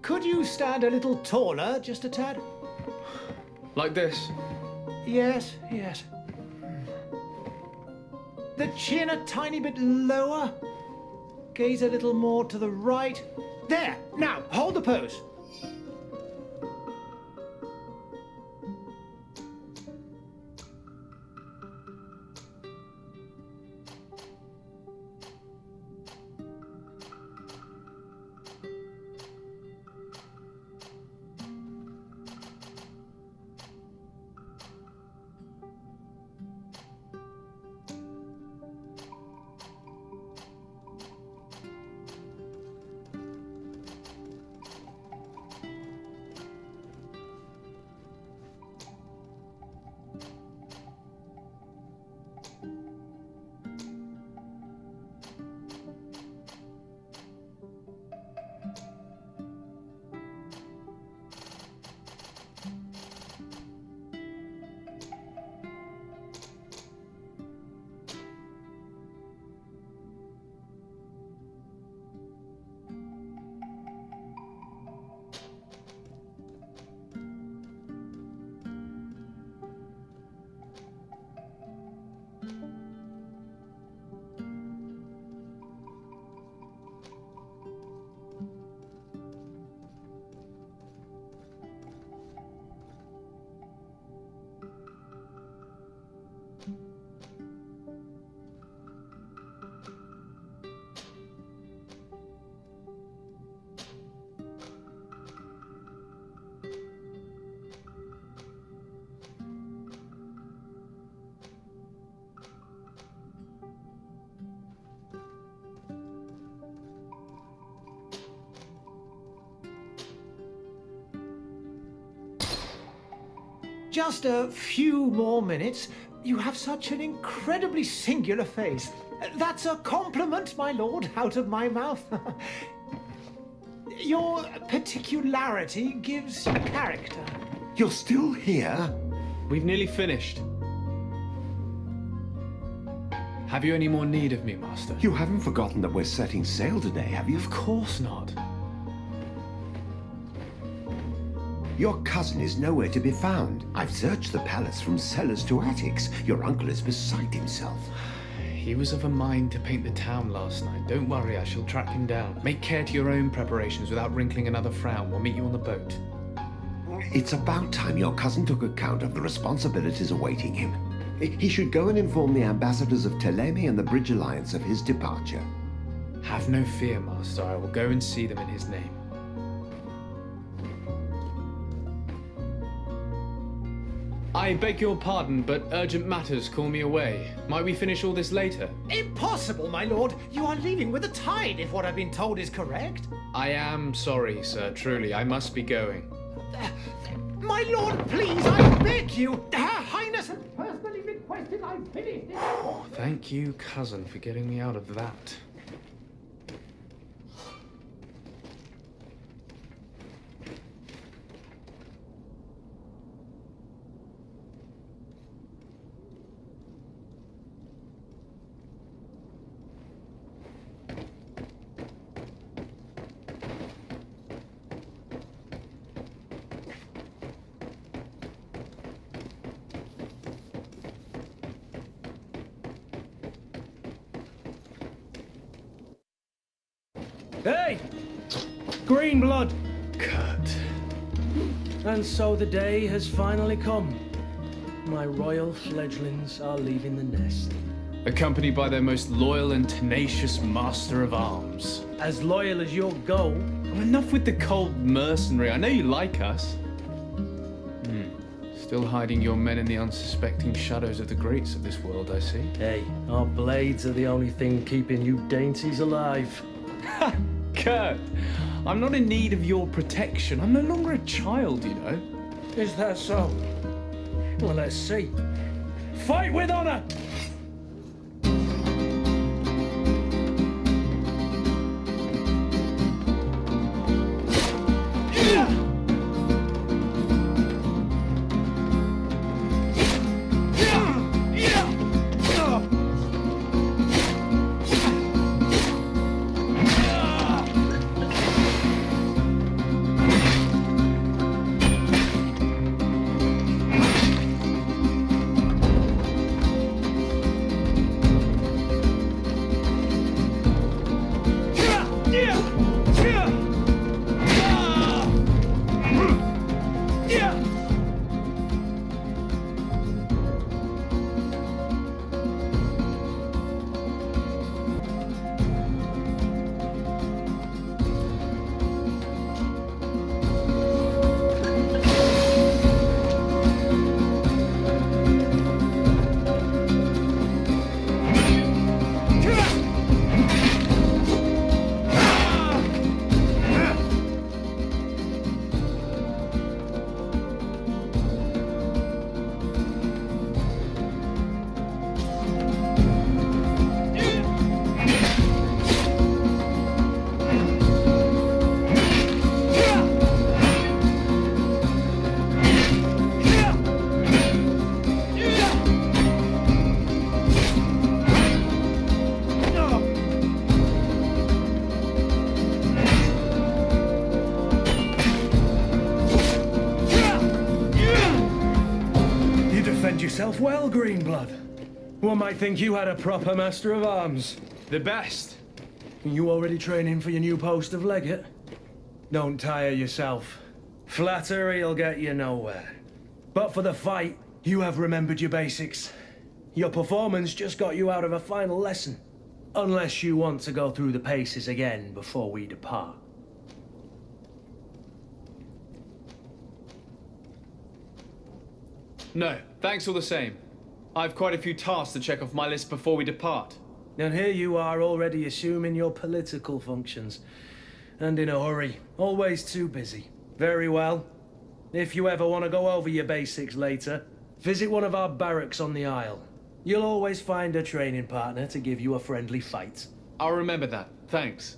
Could you stand a little taller, just a tad? Like this? Yes, yes. The chin a tiny bit lower. Gaze a little more to the right. There! Now, hold the pose. Just a few more minutes. You have such an incredibly singular face. That's a compliment, my lord, out of my mouth. Your particularity gives you character. You're still here? We've nearly finished. Have you any more need of me, Master? You haven't forgotten that we're setting sail today, have you? Of course not. Your cousin is nowhere to be found. I've searched the palace from cellars to attics. Your uncle is beside himself. He was of a mind to paint the town last night. Don't worry, I shall track him down. Make care to your own preparations without wrinkling another frown. We'll meet you on the boat. It's about time your cousin took account of the responsibilities awaiting him. He should go and inform the ambassadors of Telemi and the Bridge Alliance of his departure. Have no fear, Master. I will go and see them in his name. I beg your pardon, but urgent matters call me away. Might we finish all this later? Impossible, my lord. You are leaving with the tide, if what I've been told is correct. I am sorry, sir. Truly, I must be going. My lord, please, I beg you. Her Highness has personally requested I finish this. Oh, thank you, cousin, for getting me out of that. Hey! Green blood! Kurt. And so the day has finally come. My royal fledglings are leaving the nest. Accompanied by their most loyal and tenacious master of arms. As loyal as your goal. Oh, enough with the cold mercenary. I know you like us. Still hiding your men in the unsuspecting shadows of the greats of this world, I see. Hey, our blades are the only thing keeping you dainties alive. Kurt, I'm not in need of your protection. I'm no longer a child, you know. Is that so? Well, let's see. Fight with honor! yourself well, Greenblood. One might think you had a proper master of arms. The best. You already training for your new post of legate? Don't tire yourself. Flattery'll get you nowhere. But for the fight, you have remembered your basics. Your performance just got you out of a final lesson. Unless you want to go through the paces again before we depart. No, thanks all the same. I've quite a few tasks to check off my list before we depart. And here you are already assuming your political functions. And in a hurry. Always too busy. Very well. If you ever want to go over your basics later, visit one of our barracks on the Isle. You'll always find a training partner to give you a friendly fight. I'll remember that, thanks.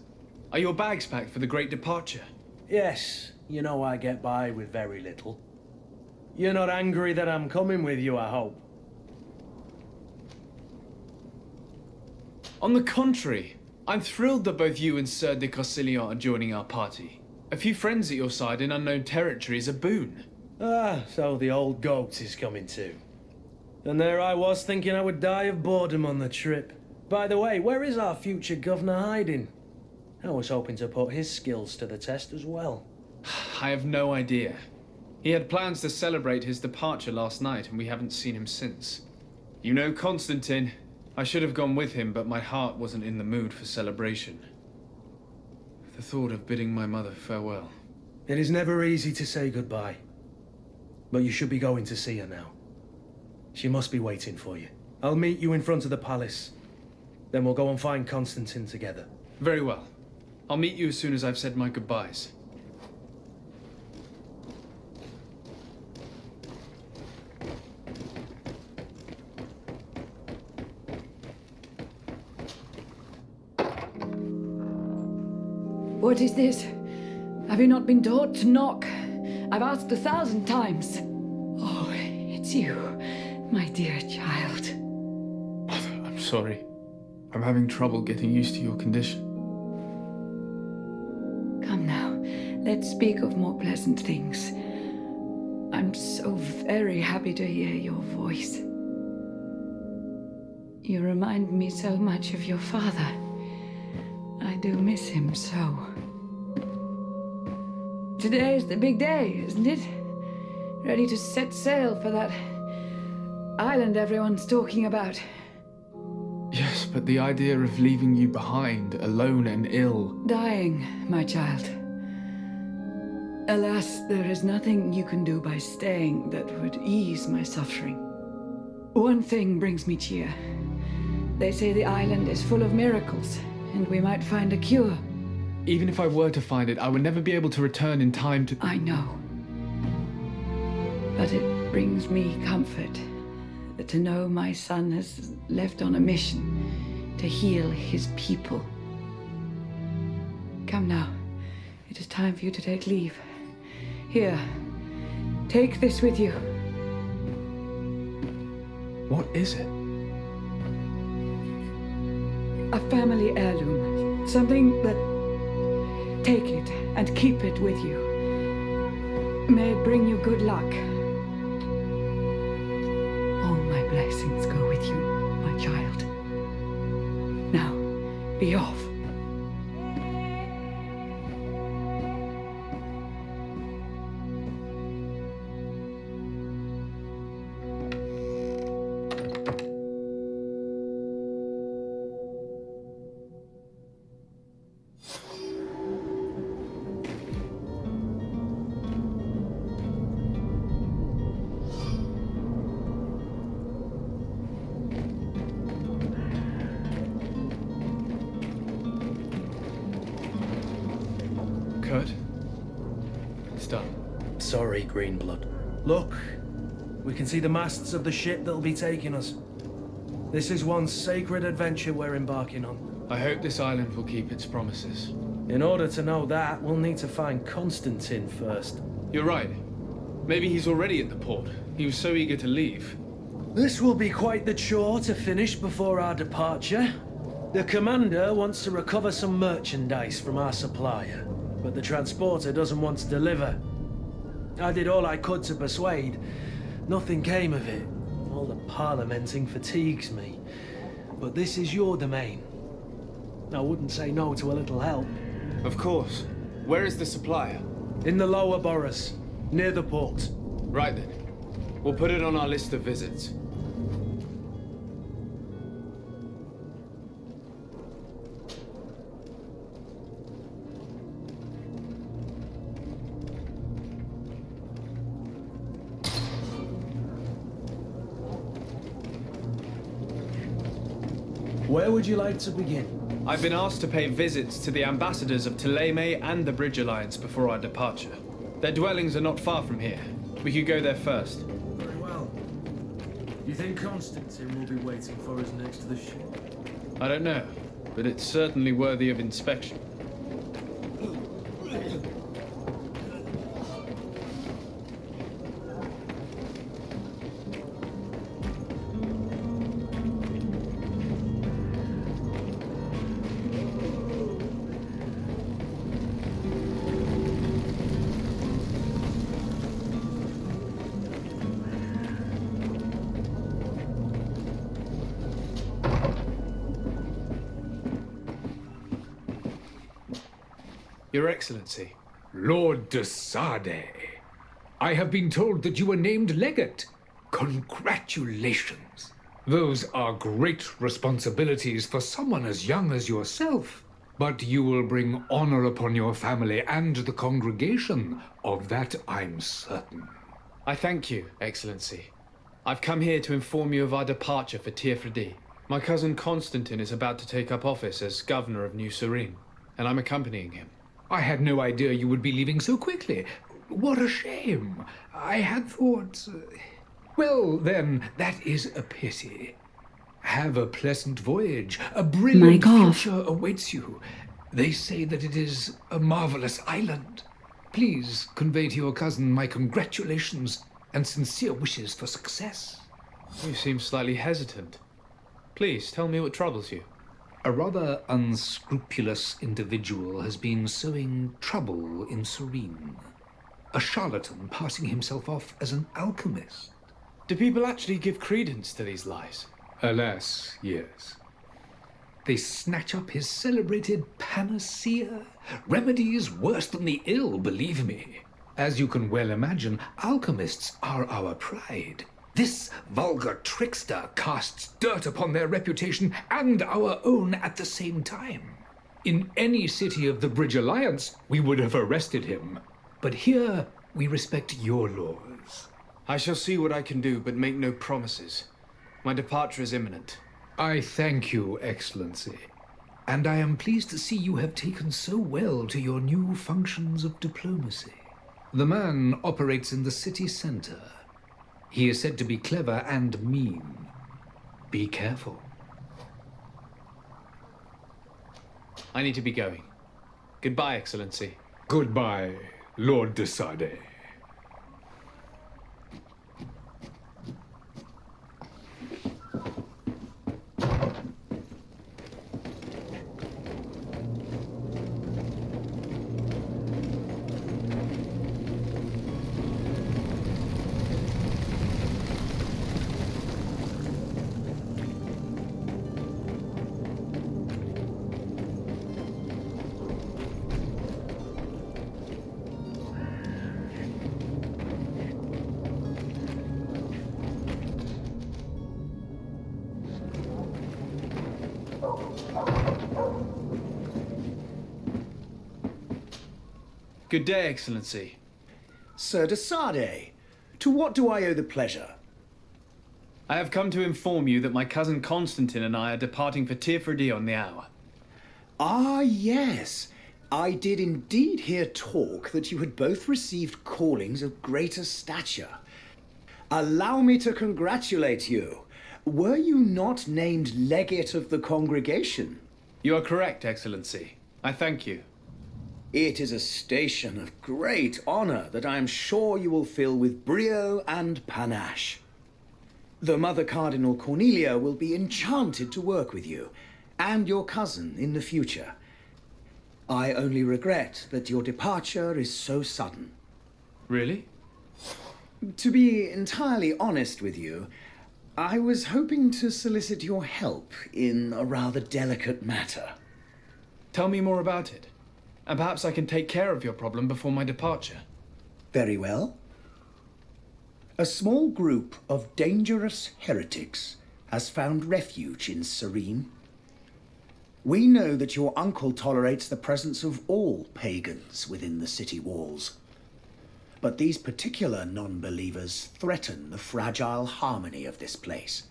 Are your bags packed for the great departure? Yes, you know I get by with very little. You're not angry that I'm coming with you, I hope. On the contrary, I'm thrilled that both you and Sir de Corsillon are joining our party. A few friends at your side in unknown territory is a boon. Ah, so the old goat is coming too. And there I was thinking I would die of boredom on the trip. By the way, where is our future governor hiding? I was hoping to put his skills to the test as well. I have no idea. He had plans to celebrate his departure last night, and we haven't seen him since. You know Constantine. I should have gone with him, but my heart wasn't in the mood for celebration. The thought of bidding my mother farewell. It is never easy to say goodbye. But you should be going to see her now. She must be waiting for you. I'll meet you in front of the palace. Then we'll go and find Constantine together. Very well. I'll meet you as soon as I've said my goodbyes. What is this? Have you not been taught to knock? I've asked 1,000 times. Oh, it's you, my dear child. Mother, I'm sorry. I'm having trouble getting used to your condition. Come now, let's speak of more pleasant things. I'm so very happy to hear your voice. You remind me so much of your father. I do miss him so. Today is the big day, isn't it? Ready to set sail for that island everyone's talking about. Yes, but the idea of leaving you behind, alone and ill... Dying, my child. Alas, there is nothing you can do by staying that would ease my suffering. One thing brings me cheer. They say the island is full of miracles, and we might find a cure. Even if I were to find it, I would never be able to return in time to... I know. But it brings me comfort to know my son has left on a mission to heal his people. Come now. It is time for you to take leave. Here, take this with you. What is it? A family heirloom. Something that... Take it and keep it with you. May it bring you good luck. All my blessings go with you, my child. Now, be off. It's done. Sorry, Greenblood. Look, we can see the masts of the ship that'll be taking us. This is one sacred adventure we're embarking on. I hope this island will keep its promises. In order to know that, we'll need to find Constantine first. You're right. Maybe he's already at the port. He was so eager to leave. This will be quite the chore to finish before our departure. The commander wants to recover some merchandise from our supplier, but the transporter doesn't want to deliver. I did all I could to persuade. Nothing came of it. All the parliamenting fatigues me. But this is your domain. I wouldn't say no to a little help. Of course. Where is the supplier? In the lower boroughs, near the port. Right then. We'll put it on our list of visits. Where would you like to begin? I've been asked to pay visits to the ambassadors of Thélème and the Bridge Alliance before our departure. Their dwellings are not far from here. We could go there first. Very well. You think Constantine will be waiting for us next to the ship? I don't know, but it's certainly worthy of inspection. Your Excellency. Lord de Sade, I have been told that you were named legate. Congratulations. Those are great responsibilities for someone as young as yourself. But you will bring honor upon your family and the congregation. Of that I'm certain. I thank you, Excellency. I've come here to inform you of our departure for Tiefredi. My cousin Constantine is about to take up office as governor of New Serene, and I'm accompanying him. I had no idea you would be leaving so quickly. What a shame. I had thought... Well, then, that is a pity. Have a pleasant voyage. A brilliant future awaits you. They say that it is a marvelous island. Please convey to your cousin my congratulations and sincere wishes for success. You seem slightly hesitant. Please, tell me what troubles you. A rather unscrupulous individual has been sowing trouble in Serene. A charlatan passing himself off as an alchemist. Do people actually give credence to these lies? Alas, yes. They snatch up his celebrated panacea. Remedies worse than the ill, believe me. As you can well imagine, alchemists are our pride. This vulgar trickster casts dirt upon their reputation and our own at the same time. In any city of the Bridge Alliance, we would have arrested him. But here, we respect your laws. I shall see what I can do, but make no promises. My departure is imminent. I thank you, Excellency. And I am pleased to see you have taken so well to your new functions of diplomacy. The man operates in the city center. He is said to be clever and mean. Be careful. I need to be going. Goodbye, Excellency. Goodbye, Lord de Sade. Good day, Excellency. Sir de Sade, to what do I owe the pleasure? I have come to inform you that my cousin Constantine and I are departing for Tiefredi on the hour. Ah, yes. I did indeed hear talk that you had both received callings of greater stature. Allow me to congratulate you. Were you not named legate of the congregation? You are correct, Excellency. I thank you. It is a station of great honor that I am sure you will fill with brio and panache. The Mother Cardinal Cornelia will be enchanted to work with you, and your cousin in the future. I only regret that your departure is so sudden. Really? To be entirely honest with you, I was hoping to solicit your help in a rather delicate matter. Tell me more about it, and perhaps I can take care of your problem before my departure. Very well. A small group of dangerous heretics has found refuge in Serene. We know that your uncle tolerates the presence of all pagans within the city walls. But these particular non-believers threaten the fragile harmony of this place.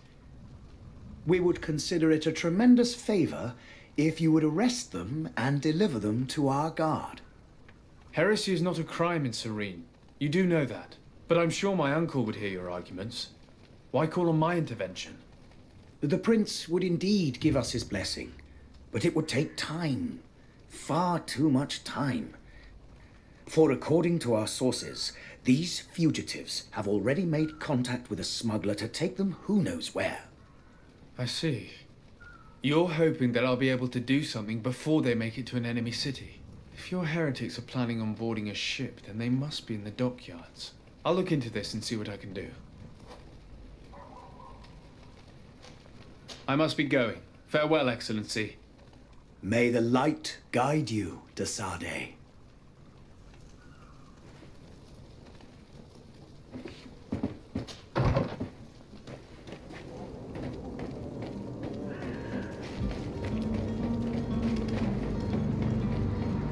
We would consider it a tremendous favor if you would arrest them and deliver them to our guard. Heresy is not a crime in Serene. You do know that. But I'm sure my uncle would hear your arguments. Why call on my intervention? The prince would indeed give us his blessing, but it would take time. Far too much time. For according to our sources, these fugitives have already made contact with a smuggler to take them who knows where. I see. You're hoping that I'll be able to do something before they make it to an enemy city. If your heretics are planning on boarding a ship, then they must be in the dockyards. I'll look into this and see what I can do. I must be going. Farewell, Excellency. May the light guide you, de Sade.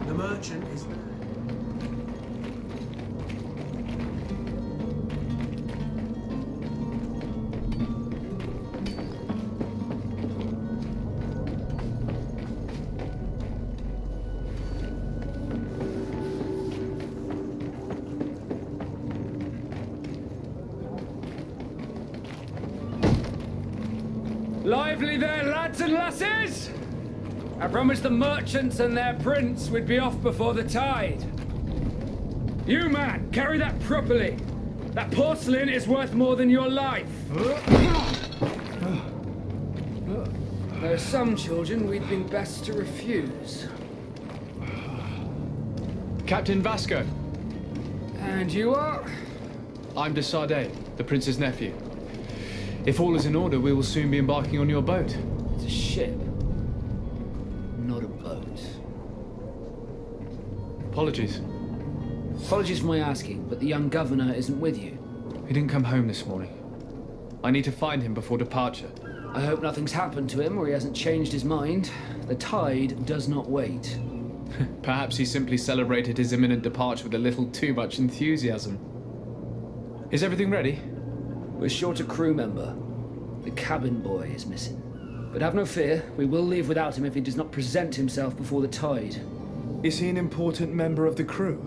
The merchant is there. Lively there, lads and lasses! I promised the merchants and their prince we'd be off before the tide. You, man, carry that properly. That porcelain is worth more than your life. There are some children we'd been best to refuse. Captain Vasco. And you are? I'm de Sade, the prince's nephew. If all is in order, we will soon be embarking on your boat. It's a ship, not a boat. Apologies. Apologies for my asking, but the young governor isn't with you. He didn't come home this morning. I need to find him before departure. I hope nothing's happened to him or he hasn't changed his mind. The tide does not wait. Perhaps he simply celebrated his imminent departure with a little too much enthusiasm. Is everything ready? We're short a crew member. The cabin boy is missing. But have no fear, we will leave without him if he does not present himself before the tide. Is he an important member of the crew?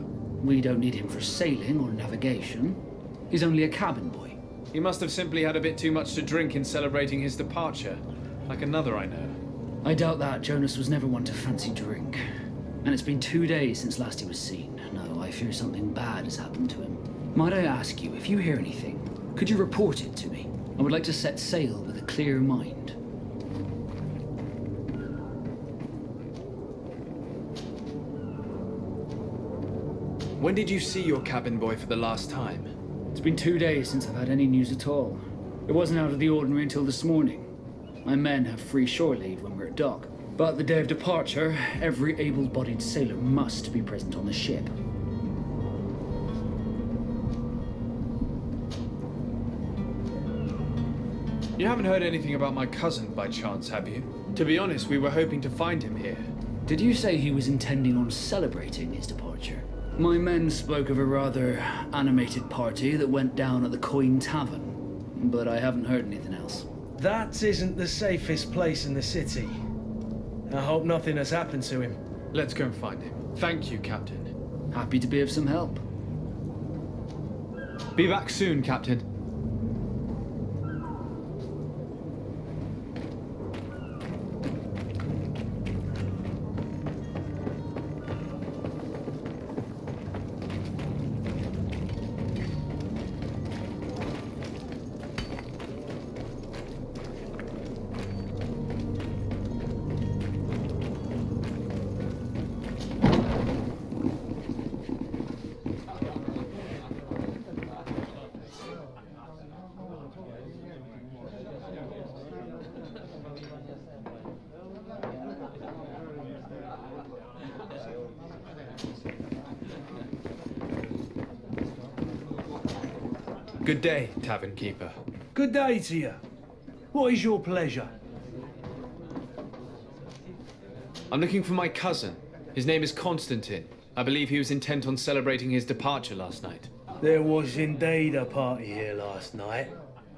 We don't need him for sailing or navigation. He's only a cabin boy. He must have simply had a bit too much to drink in celebrating his departure, like another I know. I doubt that. Jonas was never one to fancy drink. And it's been 2 days since last he was seen. No, I fear something bad has happened to him. Might I ask you, if you hear anything, could you report it to me? I would like to set sail with a clear mind. When did you see your cabin boy for the last time? It's been 2 days since I've had any news at all. It wasn't out of the ordinary until this morning. My men have free shore leave when we're at dock. But the day of departure, every able-bodied sailor must be present on the ship. You haven't heard anything about my cousin by chance, have you? To be honest, we were hoping to find him here. Did you say he was intending on celebrating his departure? My men spoke of a rather animated party that went down at the Coin Tavern, but I haven't heard anything else. That isn't the safest place in the city. I hope nothing has happened to him. Let's go and find him. Thank you, Captain. Happy to be of some help. Be back soon, Captain. Good day, tavern keeper. Good day to you. What is your pleasure? I'm looking for my cousin. His name is Constantine. I believe he was intent on celebrating his departure last night. There was indeed a party here last night,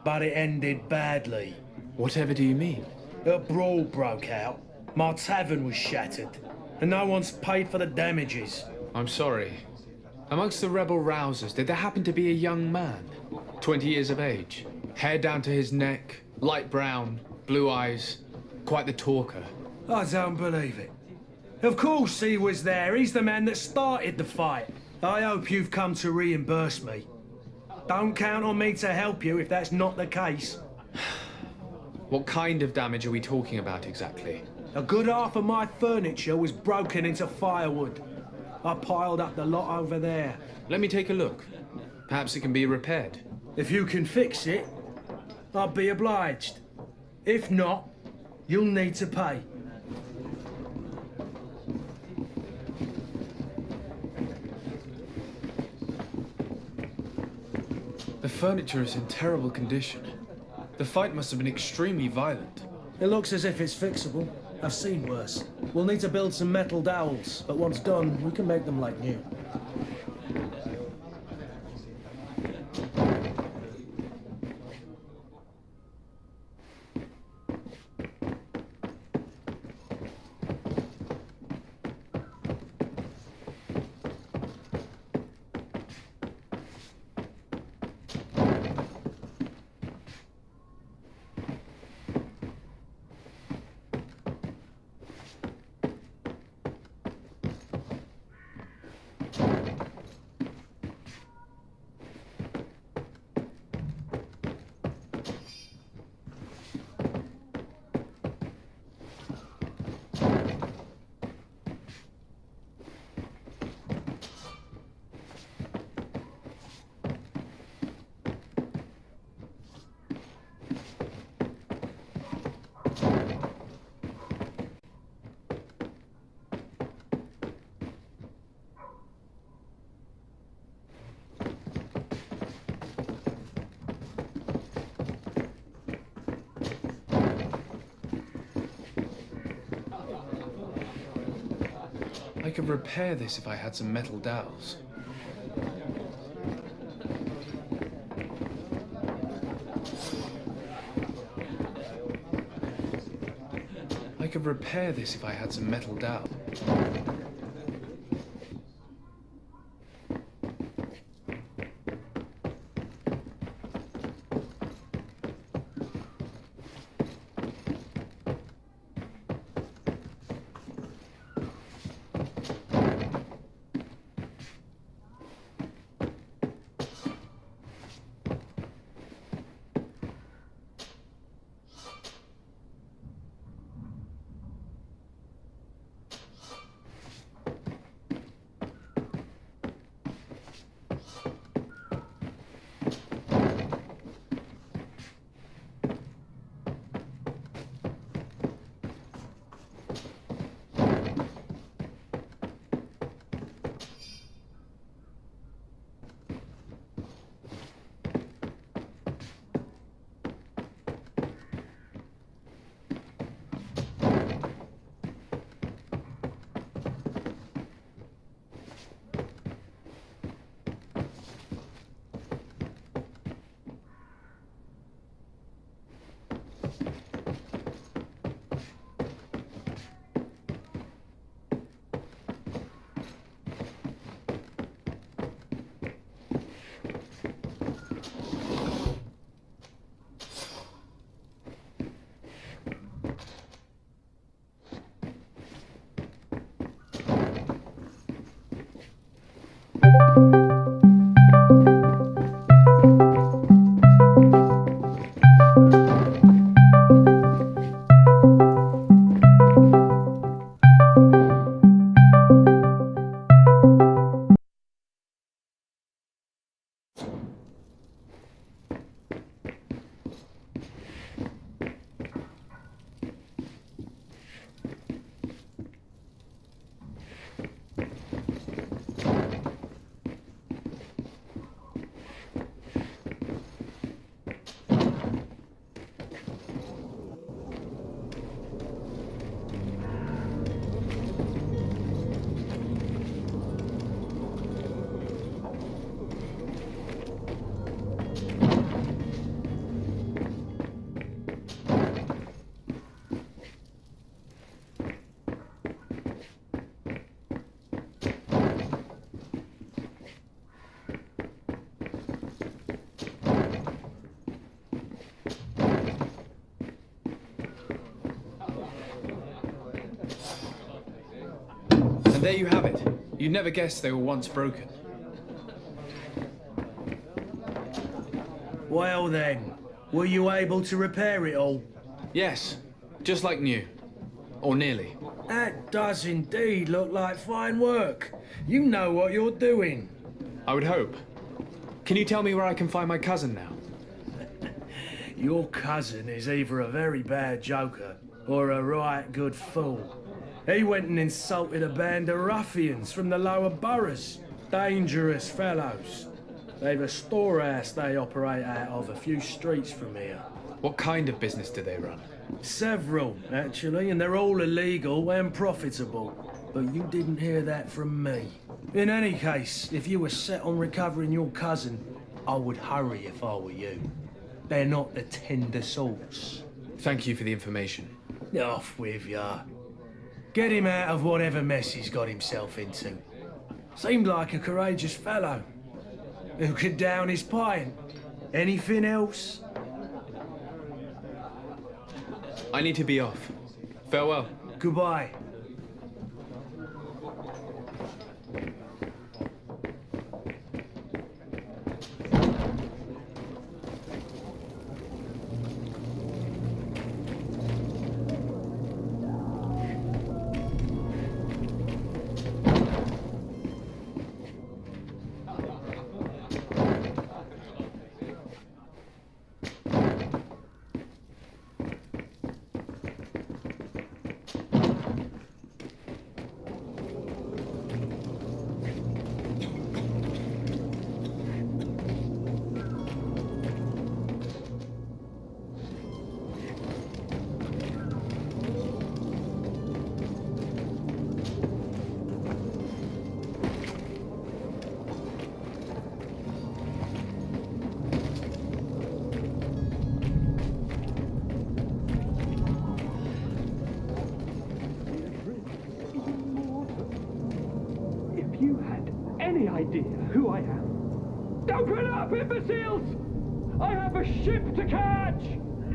but it ended badly. Whatever do you mean? A brawl broke out. My tavern was shattered, and no one's paid for the damages. I'm sorry. Amongst the rebel rousers, did there happen to be a young man? 20 years of age. Hair down to his neck, light brown, blue eyes. Quite the talker. I don't believe it. Of course he was there. He's the man that started the fight. I hope you've come to reimburse me. Don't count on me to help you if that's not the case. What kind of damage are we talking about exactly? A good half of my furniture was broken into firewood. I piled up the lot over there. Let me take a look. Perhaps it can be repaired. If you can fix it, I'll be obliged. If not, you'll need to pay. The furniture is in terrible condition. The fight must have been extremely violent. It looks as if it's fixable. I've seen worse. We'll need to build some metal dowels, but once done, we can make them like new. I could repair this if I had some metal dowels. I could repair this if I had some metal dowels. There you have it. You'd never guess they were once broken. Well then, were you able to repair it all? Yes, just like new. Or nearly. That does indeed look like fine work. You know what you're doing. I would hope. Can you tell me where I can find my cousin now? Your cousin is either a very bad joker or a right good fool. He went and insulted a band of ruffians from the lower boroughs. Dangerous fellows. They've a storehouse they operate out of a few streets from here. What kind of business do they run? Several, actually, and they're all illegal and profitable. But you didn't hear that from me. In any case, if you were set on recovering your cousin, I would hurry if I were you. They're not the tender sorts. Thank you for the information. Off with ya. Get him out of whatever mess he's got himself into. Seemed like a courageous fellow. Who could down his pint? Anything else? I need to be off. Farewell. Goodbye. If you had any idea who I am. Open up, imbeciles! I have a ship to catch!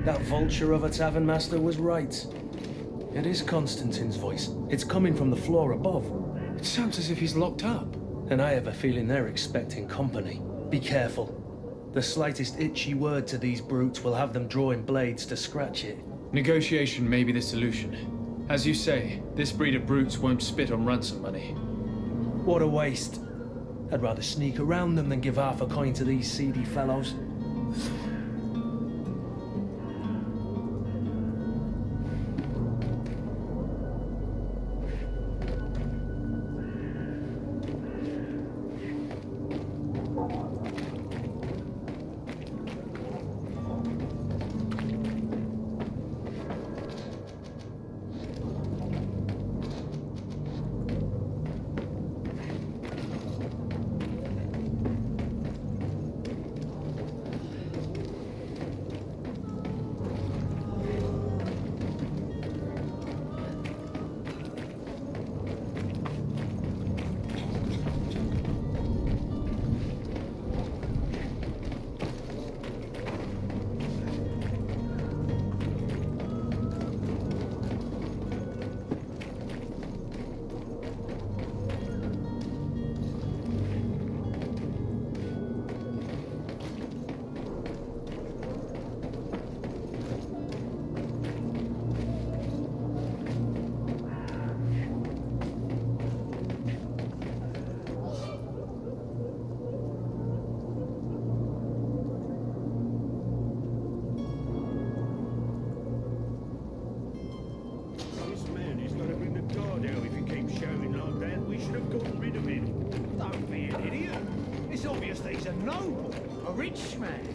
That vulture of a tavern master was right. It is Constantine's voice. It's coming from the floor above. It sounds as if he's locked up. And I have a feeling they're expecting company. Be careful. The slightest itchy word to these brutes will have them drawing blades to scratch it. Negotiation may be the solution. As you say, this breed of brutes won't spit on ransom money. What a waste. I'd rather sneak around them than give half a coin to these seedy fellows. He's a noble, a rich man.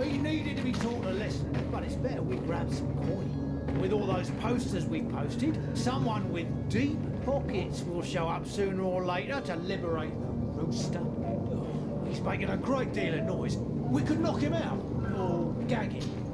He needed to be taught a lesson, but it's better we grab some coin. With all those posters we posted, someone with deep pockets will show up sooner or later to liberate the rooster. Oh, he's making a great deal of noise. We could knock him out, or gag him.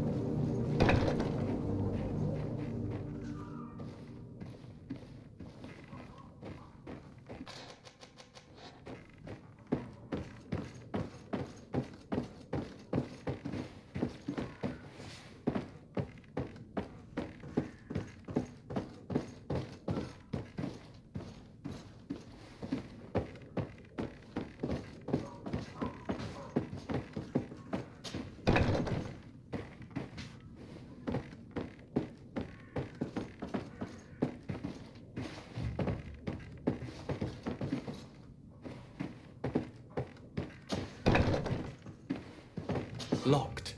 locked.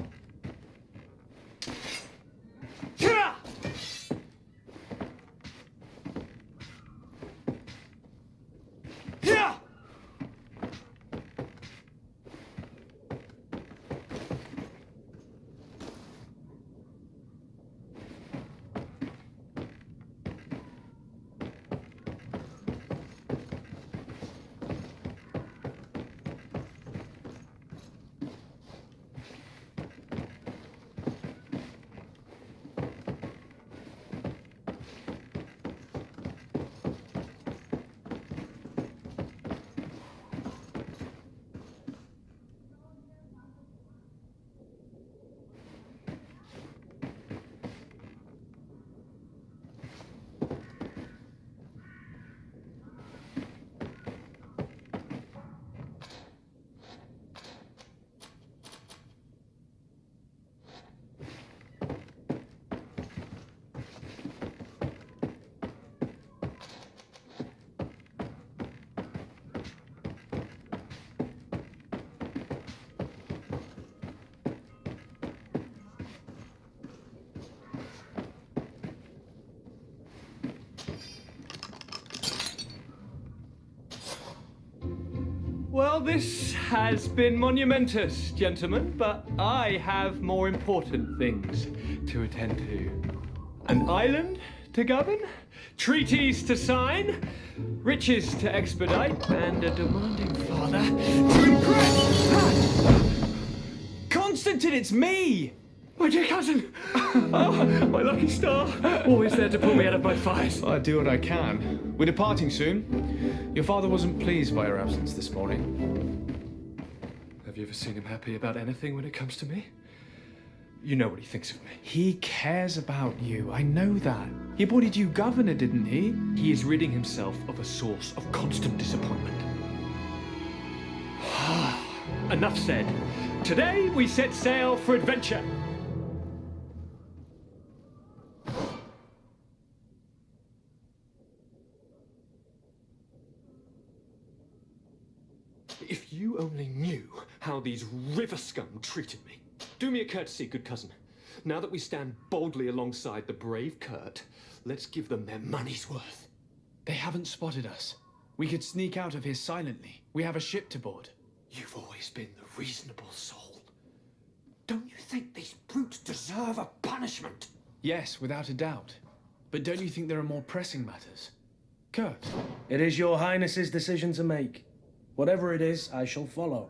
Well, this has been monumentous, gentlemen, but I have more important things to attend to. An island to govern, treaties to sign, riches to expedite, and a demanding father to impress. Constantine, it's me! My dear cousin! Oh, my lucky star! Always there to pull me out of my fights. I do what I can. We're departing soon. Your father wasn't pleased by your absence this morning. Have you ever seen him happy about anything when it comes to me? You know what he thinks of me. He cares about you, I know that. He appointed you governor, didn't he? He is ridding himself of a source of constant disappointment. Enough said. Today we set sail for adventure. If you only knew how these river scum treated me. Do me a courtesy, good cousin. Now that we stand boldly alongside the brave Kurt, let's give them their money's worth. They haven't spotted us. We could sneak out of here silently. We have a ship to board. You've always been the reasonable soul. Don't you think these brutes deserve a punishment? Yes, without a doubt. But don't you think there are more pressing matters? Kurt? It is your highness's decision to make. Whatever it is, I shall follow.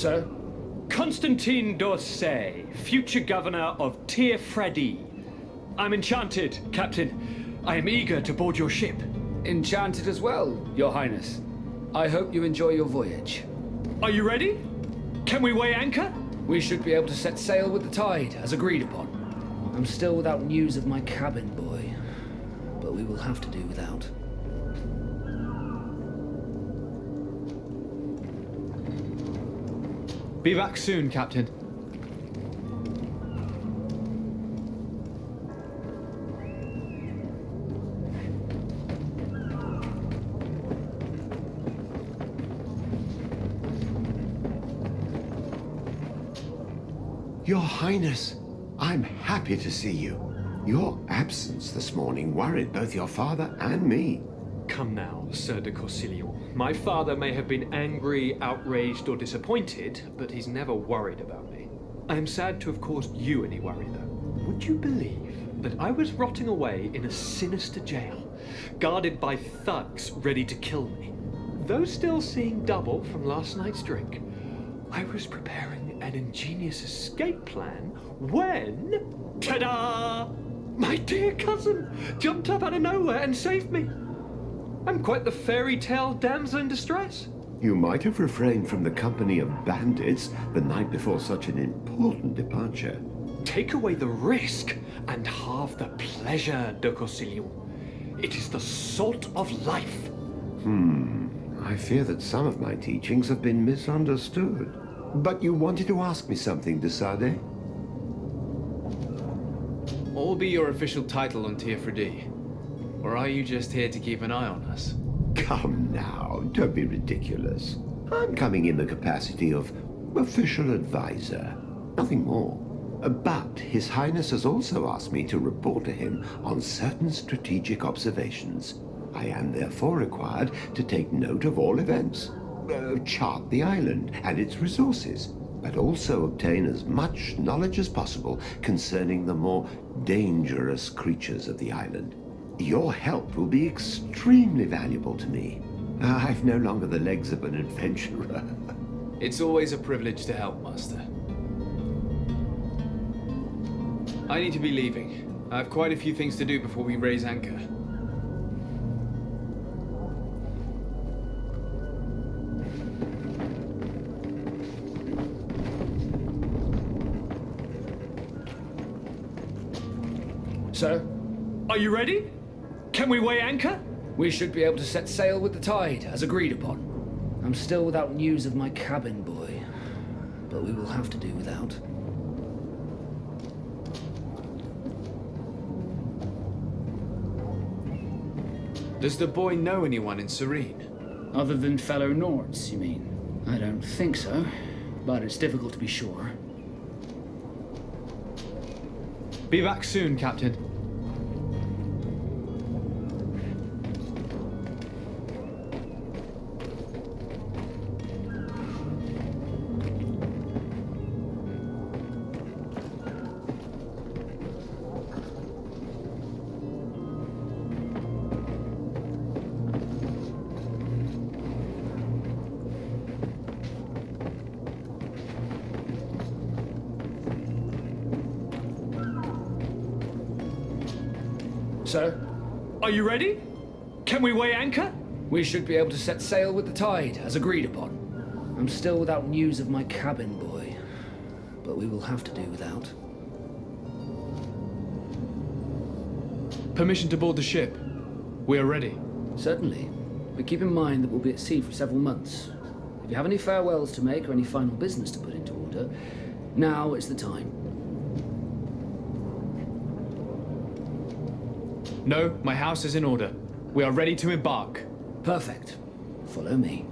Sir? Constantine d'Orsay, future governor of Tir-Fredi. I'm enchanted, Captain. I am eager to board your ship. Enchanted as well, Your Highness. I hope you enjoy your voyage. Are you ready? Can we weigh anchor? We should be able to set sail with the tide, as agreed upon. I'm still without news of my cabin boy, but we will have to do without. Be back soon, Captain. Your Highness, I'm happy to see you. Your absence this morning worried both your father and me. Come now, Sir de Corsilion. My father may have been angry, outraged, or disappointed, but he's never worried about me. I am sad to have caused you any worry, though. Would you believe that I was rotting away in a sinister jail, guarded by thugs ready to kill me? Though still seeing double from last night's drink, I was preparing an ingenious escape plan when, ta-da! My dear cousin jumped up out of nowhere and saved me. I'm quite the fairy tale damsel in distress. You might have refrained from the company of bandits the night before such an important departure. Take away the risk and halve the pleasure, de Corsilion. It is the salt of life. I fear that some of my teachings have been misunderstood. But you wanted to ask me something, de Sade? What will be your official title on Teofredi? Or are you just here to keep an eye on us? Come now, don't be ridiculous. I'm coming in the capacity of official advisor, nothing more. But His Highness has also asked me to report to him on certain strategic observations. I am therefore required to take note of all events, chart the island and its resources, but also obtain as much knowledge as possible concerning the more dangerous creatures of the island. Your help will be extremely valuable to me. I've no longer the legs of an adventurer. It's always a privilege to help, Master. I need to be leaving. I have quite a few things to do before we raise anchor. Sir, Are you ready? Can we weigh anchor? we should be able to set sail with the tide, as agreed upon. I'm still without news of my cabin boy, but we will have to do without. Does the boy know anyone in Serene? Other than fellow Nords, you mean? I don't think so, but it's difficult to be sure. Be back soon, Captain. Sir, Are you ready? Can we weigh anchor? we should be able to set sail with the tide, as agreed upon. I'm still without news of my cabin boy, but we will have to do without. Permission to board the ship. We are ready. Certainly, but keep in mind that we'll be at sea for several months. If you have any farewells to make or any final business to put into order, now is the time. No, my house is in order. We are ready to embark. Perfect. Follow me.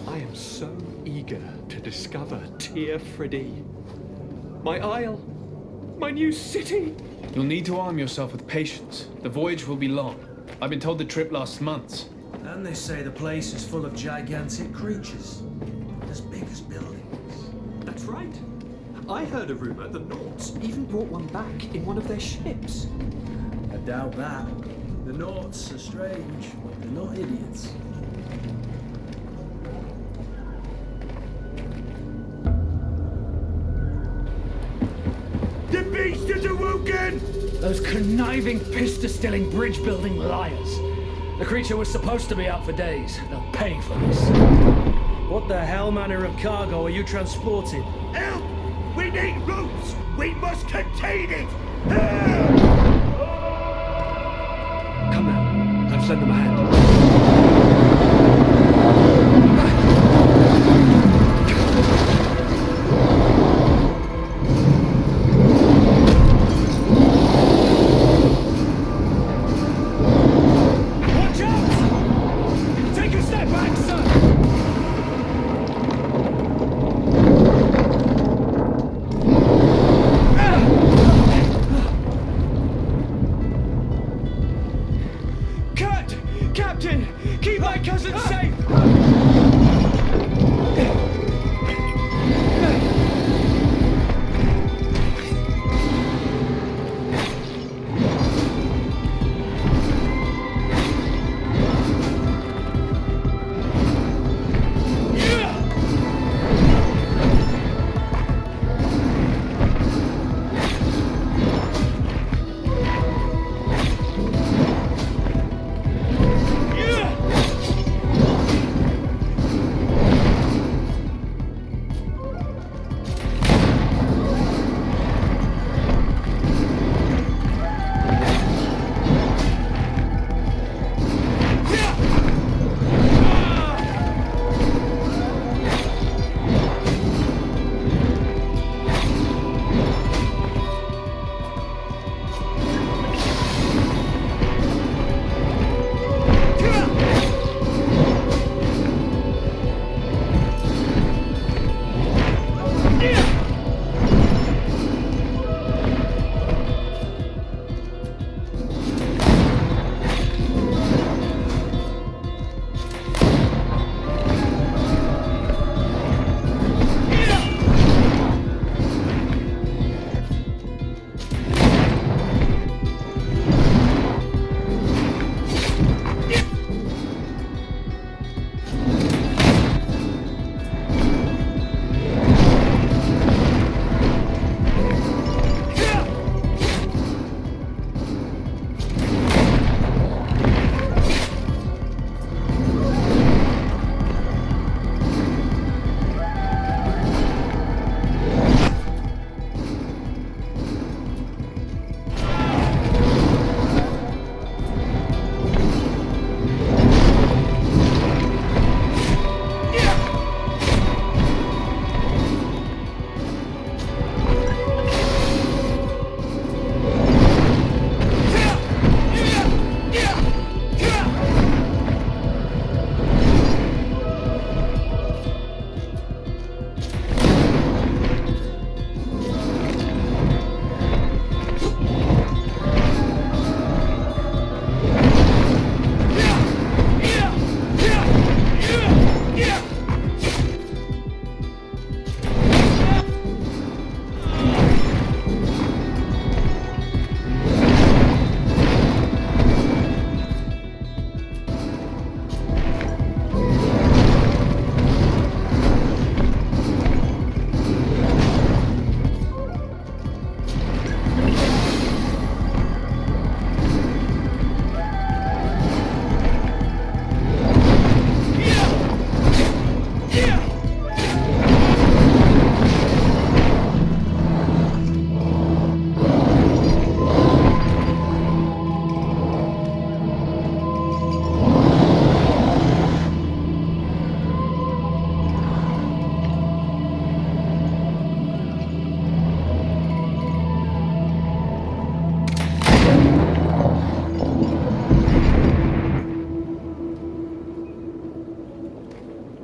I am so eager to discover Teofredi. My isle. My new city. You'll need to arm yourself with patience. The voyage will be long. I've been told the trip lasts months. And they say the place is full of gigantic creatures, as big as buildings. That's right. I heard a rumor the Nords even brought one back in one of their ships. I doubt that. The Nords are strange, but they're not idiots. The beast is awoken! Those conniving, pista-stilling, bridge-building liars. The creature was supposed to be out for days. They'll pay for this. What the hell manner of cargo are you transporting? Help! We need ropes! We must contain it! Come now, let's lend them a hand. Captain! Keep my cousin safe!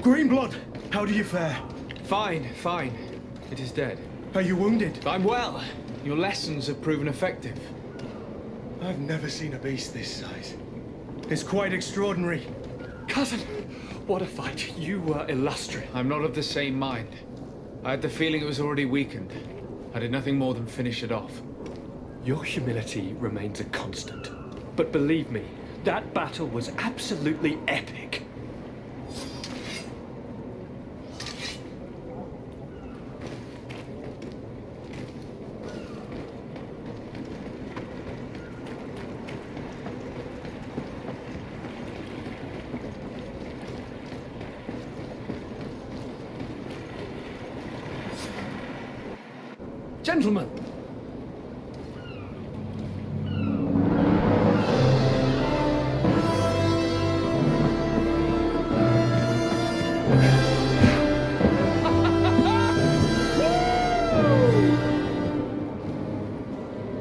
Greenblood, how do you fare? Fine, fine. It is dead. Are you wounded? I'm well. Your lessons have proven effective. I've never seen a beast this size. It's quite extraordinary. Cousin, what a fight. You were illustrious. I'm not of the same mind. I had the feeling it was already weakened. I did nothing more than finish it off. Your humility remains a constant. But believe me, that battle was absolutely epic. Gentlemen!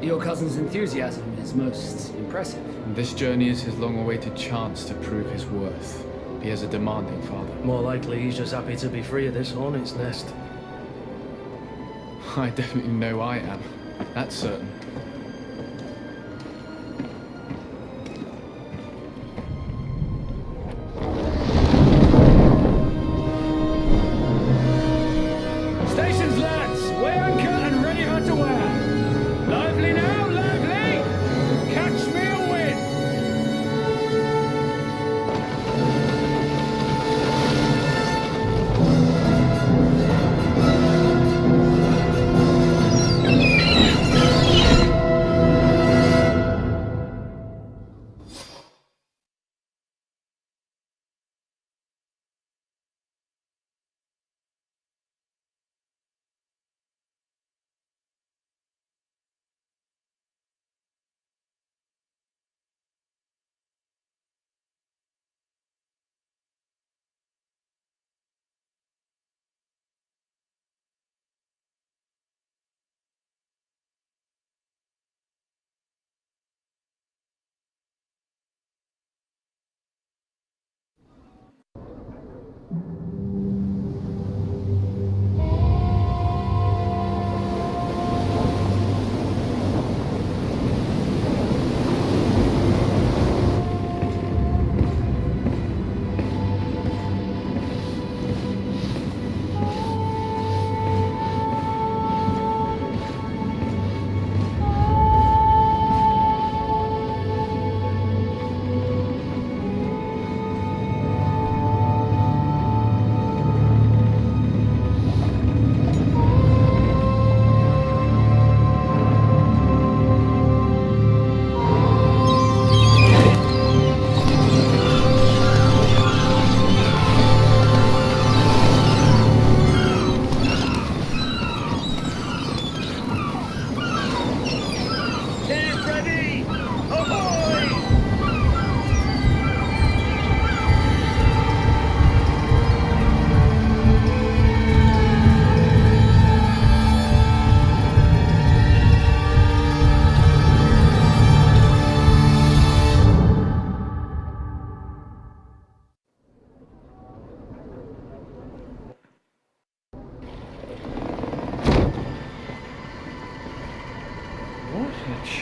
Your cousin's enthusiasm is most impressive. And this journey is his long-awaited chance to prove his worth. He has a demanding father. More likely he's just happy to be free of this hornet's nest. I definitely know I am. That's certain.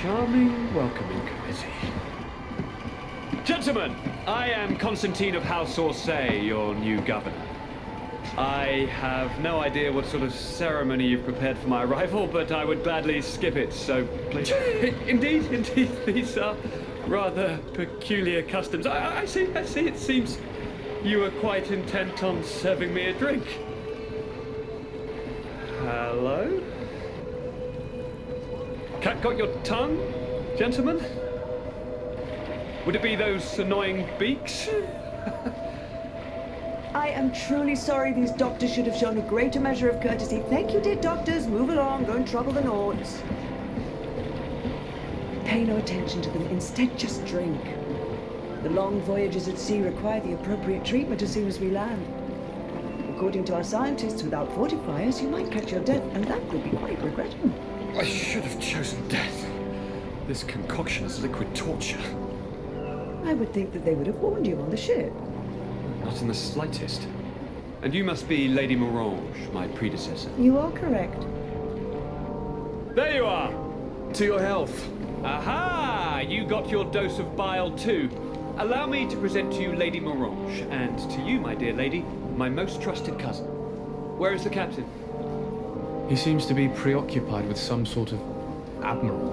charming welcoming committee. Gentlemen, I am Constantine of House Orsay, your new governor. I have no idea what sort of ceremony you've prepared for my arrival, but I would gladly skip it, so please. Indeed, these are rather peculiar customs. I see, it seems you are quite intent on serving me a drink. Hello? Cat got your tongue, gentlemen? Would it be those annoying beaks? I am truly sorry. These doctors should have shown a greater measure of courtesy. Thank you, dear doctors. Move along. Don't trouble the Nords. Pay no attention to them. Instead, just drink. The long voyages at sea require the appropriate treatment as soon as we land. According to our scientists, without fortifiers, you might catch your death, and that would be quite regrettable. I should have chosen death. This concoction is liquid torture. I would think that they would have warned you on the ship. Not in the slightest. And you must be Lady Morange, my predecessor. You are correct. There you are! To your health. Aha! You got your dose of bile too. Allow me to present to you Lady Morange, and to you, my dear lady, my most trusted cousin. Where is the captain? He seems to be preoccupied with some sort of admiral.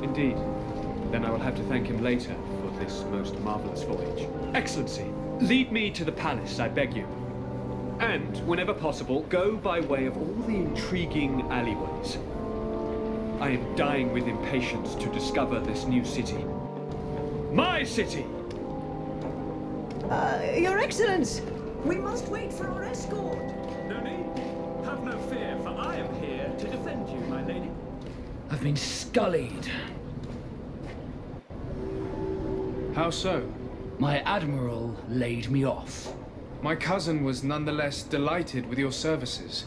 Indeed. Then I will have to thank him later for this most marvelous voyage. Excellency, lead me to the palace, I beg you. And, whenever possible, go by way of all the intriguing alleyways. I am dying with impatience to discover this new city. My city! Your Excellence! We must wait for our escort! No need. Have no fear, for I am here to defend you, my lady. I've been scullied. How so? My admiral laid me off. My cousin was nonetheless delighted with your services.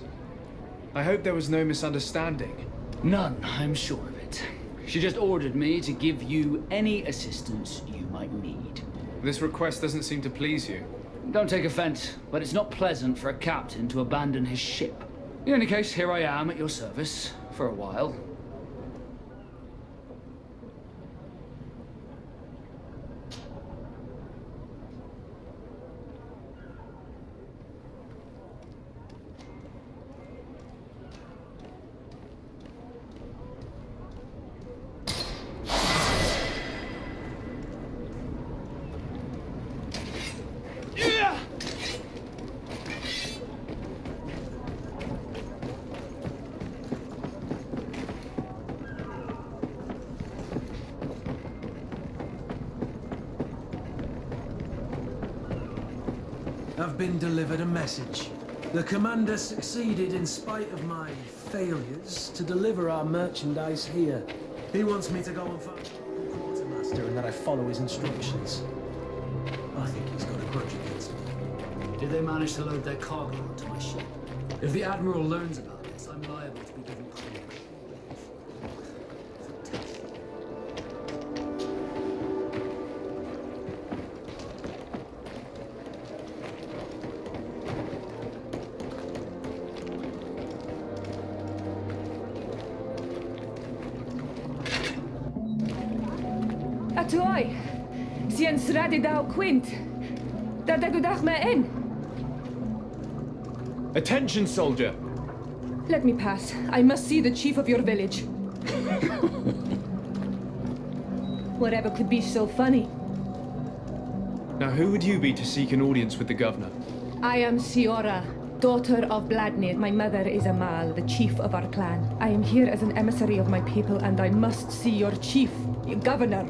I hope there was no misunderstanding. None, I'm sure of it. She just ordered me to give you any assistance you might need. This request doesn't seem to please you. Don't take offense, but it's not pleasant for a captain to abandon his ship. In any case, here I am at your service, for a while. I've been delivered a message. The commander succeeded, in spite of my failures, to deliver our merchandise here. He wants me to go and find the quartermaster and that I follow his instructions. I think he's got a grudge against me. Did they manage to load their cargo onto my ship? If the admiral learns about this, I'm liable to be given credit. Atuai, sien sradi dau quint. Da dagudach me in. Attention, soldier! Let me pass. I must see the chief of your village. Whatever could be so funny? Now, who would you be to seek an audience with the governor? I am Siora, daughter of Bladnir. My mother is Amal, the chief of our clan. I am here as an emissary of my people, and I must see your chief, your governor.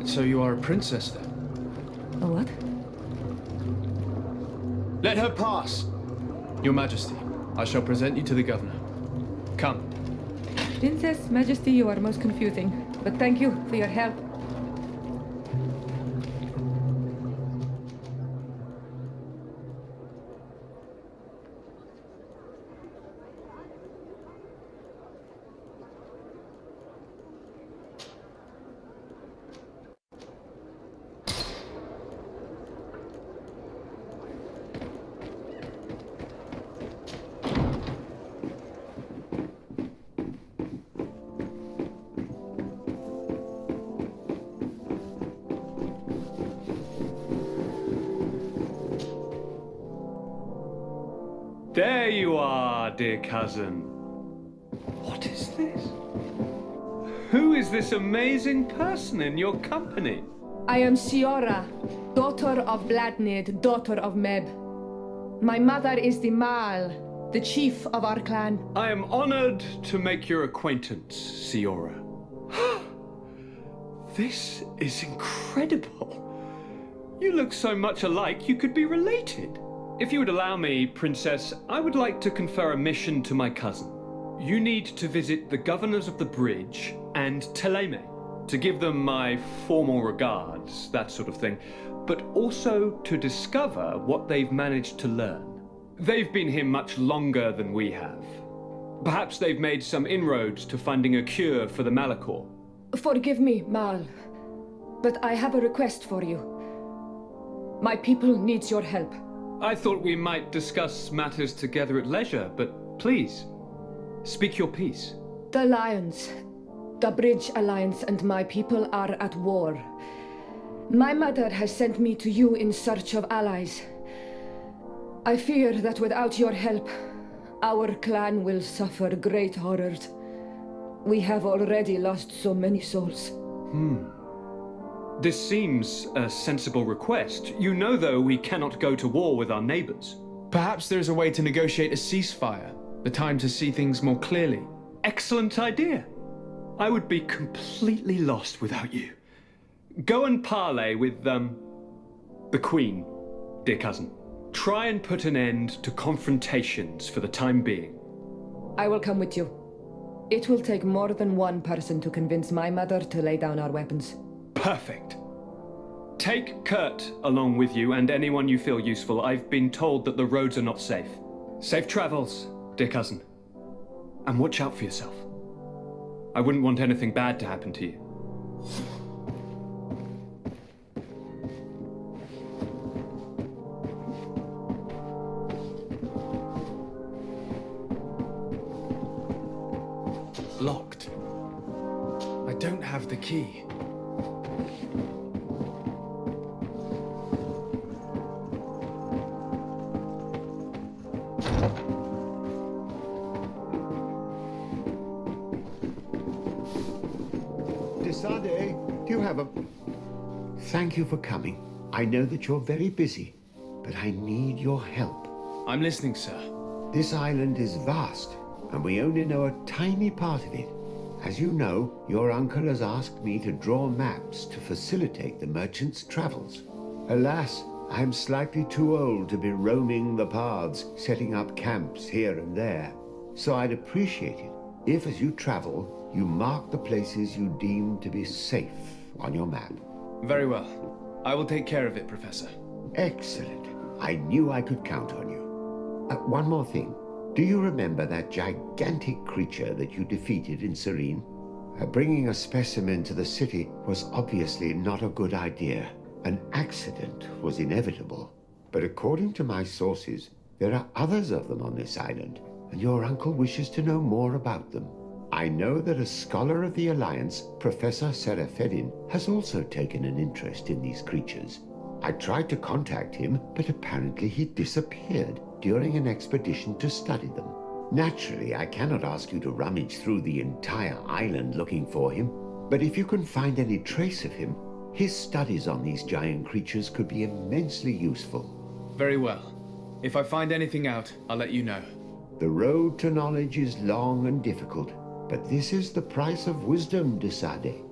So you are a princess, then? A what? Let her pass! Your Majesty, I shall present you to the governor. Come. Princess, Majesty, you are most confusing. But thank you for your help. There you are, dear cousin. What is this? Who is this amazing person in your company? I am Siora, daughter of Bladnid, daughter of Meb. My mother is the Mal, the chief of our clan. I am honored to make your acquaintance, Siora. This is incredible. You look so much alike you could be related. If you would allow me, Princess, I would like to confer a mission to my cousin. You need to visit the governors of the bridge and Teleme to give them my formal regards, that sort of thing, but also to discover what they've managed to learn. They've been here much longer than we have. Perhaps they've made some inroads to finding a cure for the Malachor. Forgive me, Mal, but I have a request for you. My people needs your help. I thought we might discuss matters together at leisure, but please, speak your piece. The Lions, the Bridge Alliance and my people are at war. My mother has sent me to you in search of allies. I fear that without your help, our clan will suffer great horrors. We have already lost so many souls. This seems a sensible request. You know, though, we cannot go to war with our neighbors. Perhaps there's a way to negotiate a ceasefire, the time to see things more clearly. Excellent idea. I would be completely lost without you. Go and parley with, the Queen, dear cousin. Try and put an end to confrontations for the time being. I will come with you. It will take more than one person to convince my mother to lay down our weapons. Perfect. Take Kurt along with you and anyone you feel useful. I've been told that the roads are not safe. Safe travels, dear cousin. And watch out for yourself. I wouldn't want anything bad to happen to you. Locked. I don't have the key. Desade, do you have a... Thank you for coming. I know that you're very busy, but I need your help. I'm listening, sir. This island is vast, and we only know a tiny part of it. As you know, your uncle has asked me to draw maps to facilitate the merchant's travels. Alas, I am slightly too old to be roaming the paths, setting up camps here and there. So I'd appreciate it if, as you travel, you mark the places you deem to be safe on your map. Very well. I will take care of it, Professor. Excellent. I knew I could count on you. One more thing. Do you remember that gigantic creature that you defeated in Serene? Bringing a specimen to the city was obviously not a good idea. An accident was inevitable. But according to my sources, there are others of them on this island, and your uncle wishes to know more about them. I know that a scholar of the Alliance, Professor Serafedin, has also taken an interest in these creatures. I tried to contact him, but apparently he disappeared during an expedition to study them. Naturally, I cannot ask you to rummage through the entire island looking for him, but if you can find any trace of him, his studies on these giant creatures could be immensely useful. Very well. If I find anything out, I'll let you know. The road to knowledge is long and difficult, but this is the price of wisdom, Desade.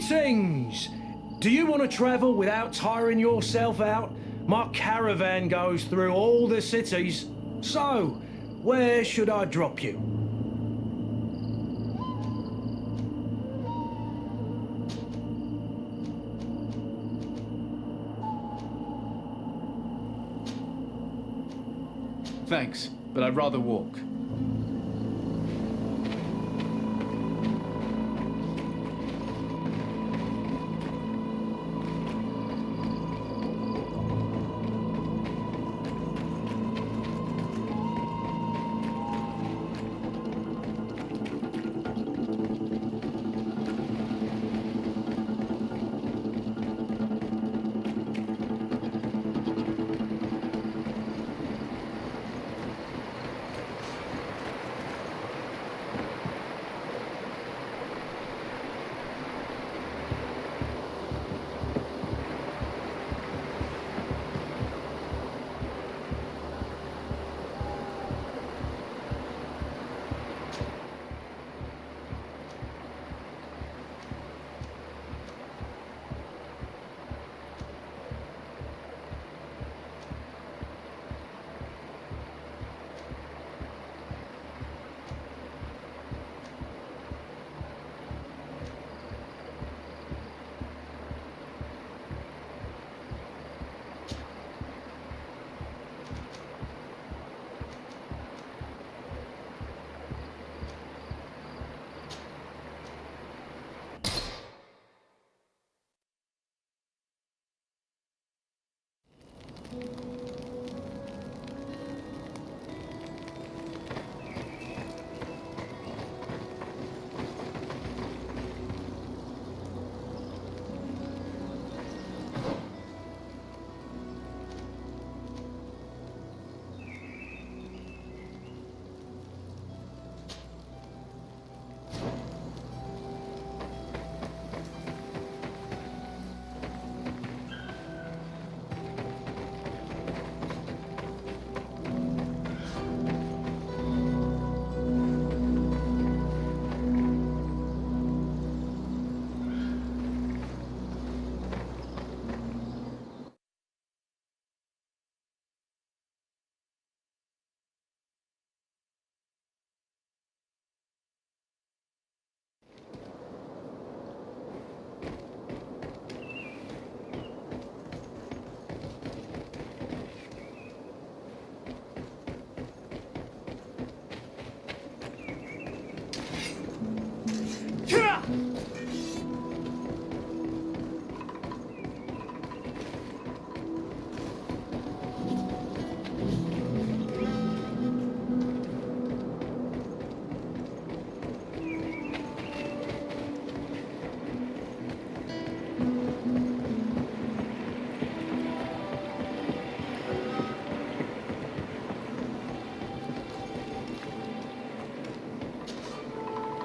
Greetings! Do you want to travel without tiring yourself out? My caravan goes through all the cities. So, where should I drop you? Thanks, but I'd rather walk.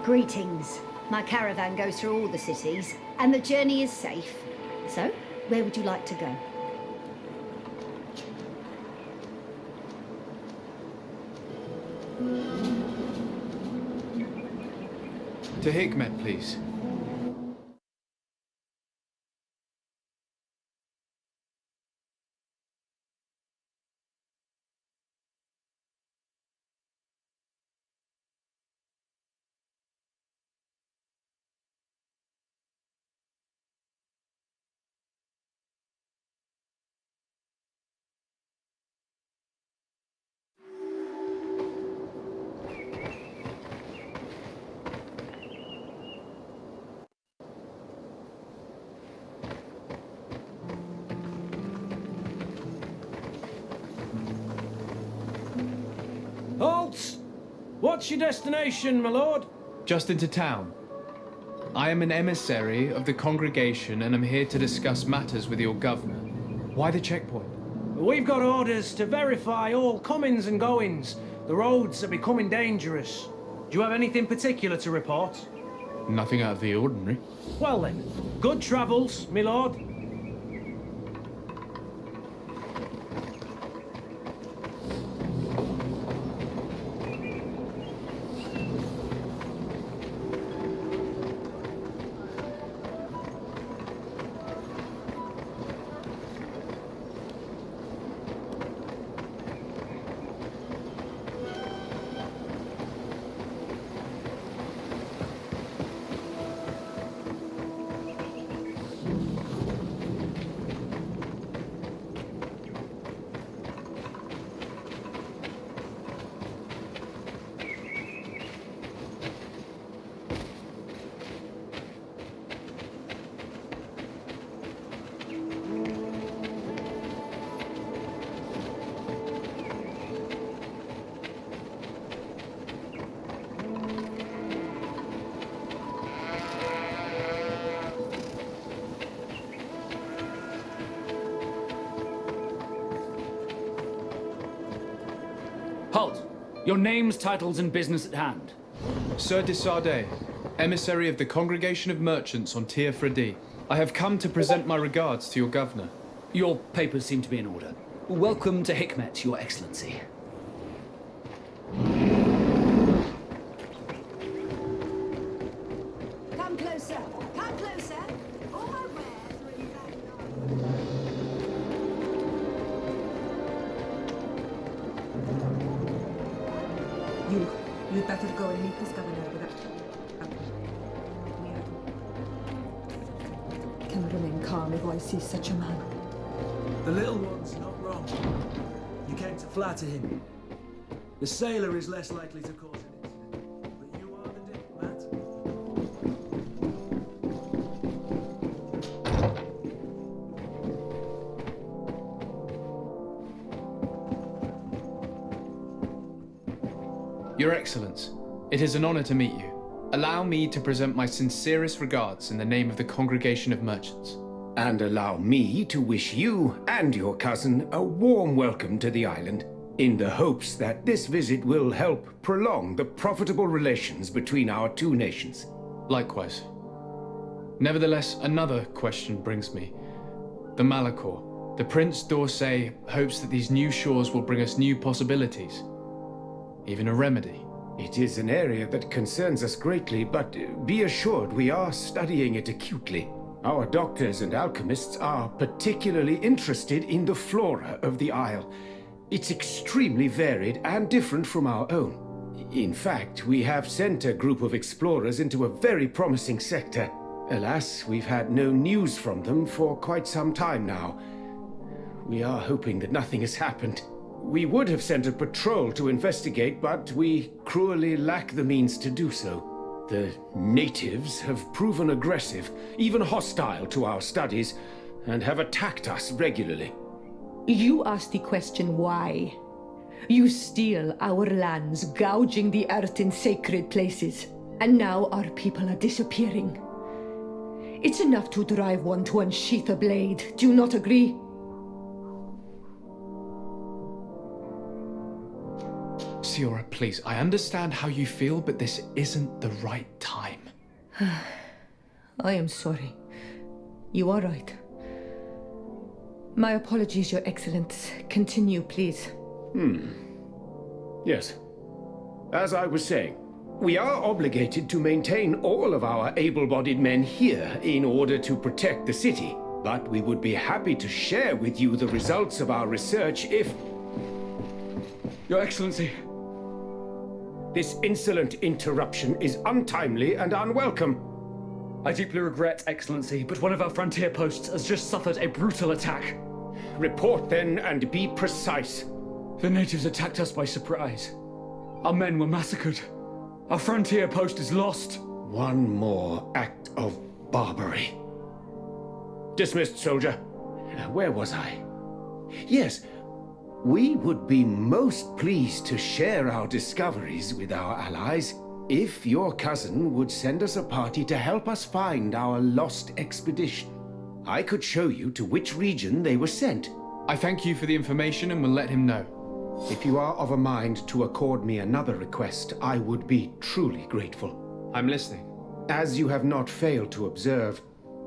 Greetings. My caravan goes through all the cities, and the journey is safe. So, where would you like to go? To Hikmet, please. Halt! What's your destination, my lord? Just into town. I am an emissary of the congregation and am here to discuss matters with your governor. Why the checkpoint? We've got orders to verify all comings and goings. The roads are becoming dangerous. Do you have anything particular to report? Nothing out of the ordinary. Well then, good travels, my lord. Halt! Your names, titles, and business at hand. Sir de Sardet, emissary of the Congregation of Merchants on Tir Fredi. I have come to present my regards to your governor. Your papers seem to be in order. Welcome to Hikmet, Your Excellency. Come closer. Come closer. All my wares are in that You'd better go and meet this governor without... Can remain calm if I see such a man. The little one's not wrong. You came to flatter him. The sailor is less likely to cause an incident, but you are the diplomat. Your Excellence, it is an honor to meet you. Allow me to present my sincerest regards in the name of the Congregation of Merchants. And allow me to wish you and your cousin a warm welcome to the island, in the hopes that this visit will help prolong the profitable relations between our two nations. Likewise. Nevertheless, another question brings me. The Malachor. The Prince d'Orsay hopes that these new shores will bring us new possibilities. Even a remedy. It is an area that concerns us greatly, but be assured we are studying it acutely. Our doctors and alchemists are particularly interested in the flora of the Isle. It's extremely varied and different from our own. In fact, we have sent a group of explorers into a very promising sector. Alas, we've had no news from them for quite some time now. We are hoping that nothing has happened. We would have sent a patrol to investigate, but we cruelly lack the means to do so. The natives have proven aggressive, even hostile to our studies, and have attacked us regularly. You ask the question why. You steal our lands, gouging the earth in sacred places. And now our people are disappearing. It's enough to drive one to unsheath a blade. Do you not agree? Siora, please, I understand how you feel, but this isn't the right time. I am sorry. You are right. My apologies, Your Excellence. Continue, please. Yes. As I was saying, we are obligated to maintain all of our able-bodied men here in order to protect the city. But we would be happy to share with you the results of our research if... Your Excellency. This insolent interruption is untimely and unwelcome. I deeply regret, Excellency, but one of our frontier posts has just suffered a brutal attack. Report then and be precise. The natives attacked us by surprise. Our men were massacred. Our frontier post is lost. One more act of barbarity. Dismissed, soldier. Where was I? Yes. We would be most pleased to share our discoveries with our allies if your cousin would send us a party to help us find our lost expedition. I could show you to which region they were sent. I thank you for the information and will let him know. If you are of a mind to accord me another request, I would be truly grateful. I'm listening. As you have not failed to observe,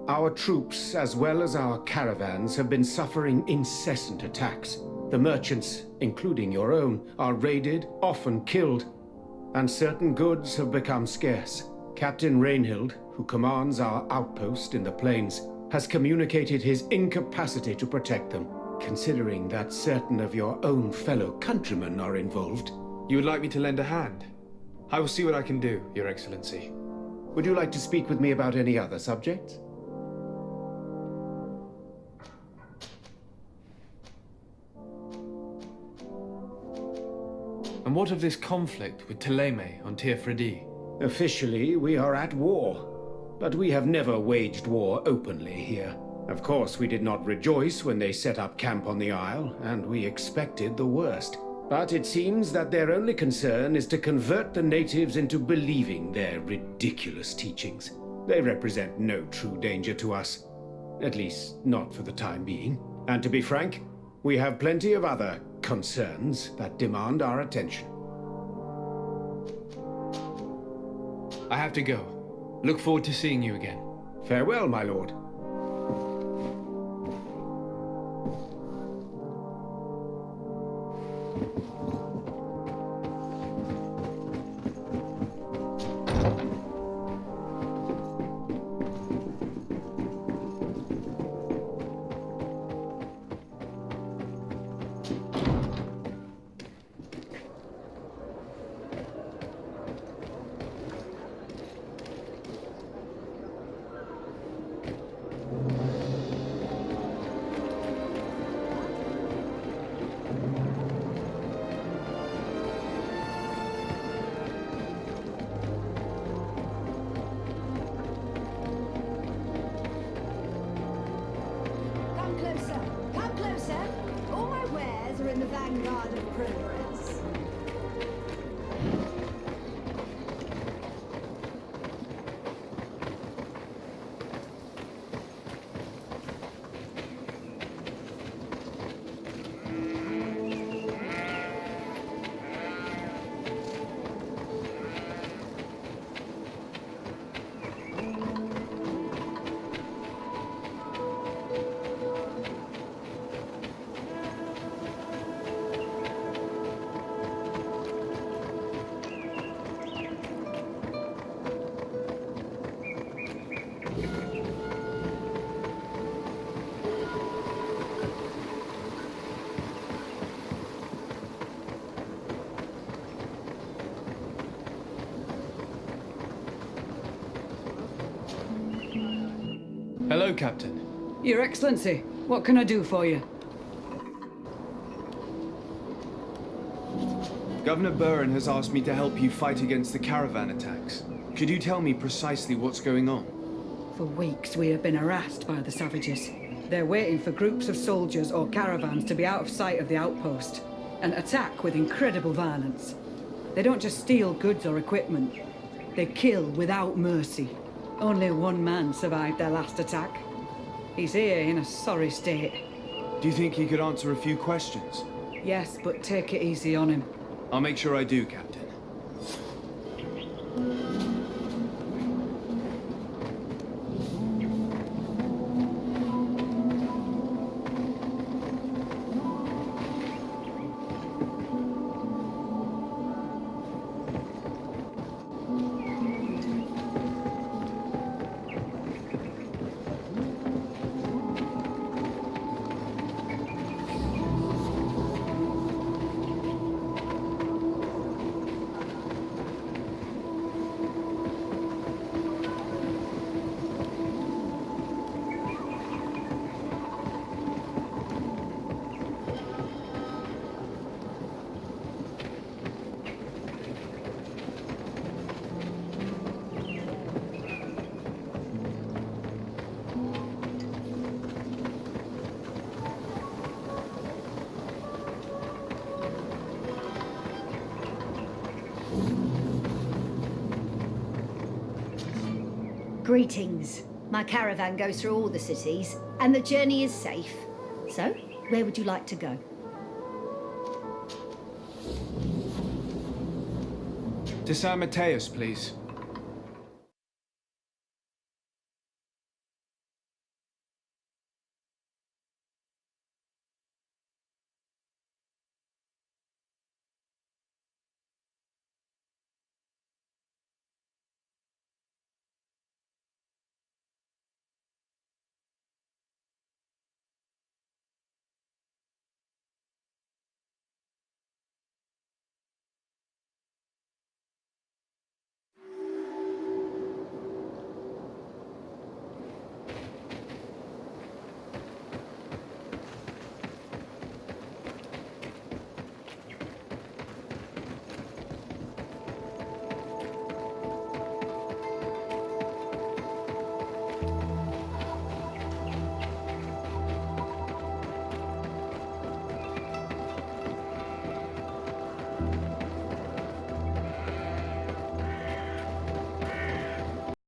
our troops, as well as our caravans, have been suffering incessant attacks. The merchants, including your own, are raided, often killed, and certain goods have become scarce. Captain Rainhild, who commands our outpost in the plains, has communicated his incapacity to protect them, considering that certain of your own fellow countrymen are involved. You would like me to lend a hand? I will see what I can do, Your Excellency. Would you like to speak with me about any other subjects? And what of this conflict with Thélème on Tir Fredi? Officially, we are at war, but we have never waged war openly here. Of course, we did not rejoice when they set up camp on the Isle, and we expected the worst. But it seems that their only concern is to convert the natives into believing their ridiculous teachings. They represent no true danger to us. At least, not for the time being. And to be frank, we have plenty of other concerns that demand our attention. I have to go. Look forward to seeing you again. Farewell, my lord. Come closer. Come closer. All my wares are in the vanguard of progress. Hello, Captain. Your Excellency, what can I do for you? Governor Buren has asked me to help you fight against the caravan attacks. Could you tell me precisely what's going on? For weeks we have been harassed by the savages. They're waiting for groups of soldiers or caravans to be out of sight of the outpost and attack with incredible violence. They don't just steal goods or equipment. They kill without mercy. Only one man survived their last attack. He's here in a sorry state. Do you think he could answer a few questions? Yes, but take it easy on him. I'll make sure I do, Captain. Greetings. My caravan goes through all the cities, and the journey is safe. So, where would you like to go? To San Mateus, please.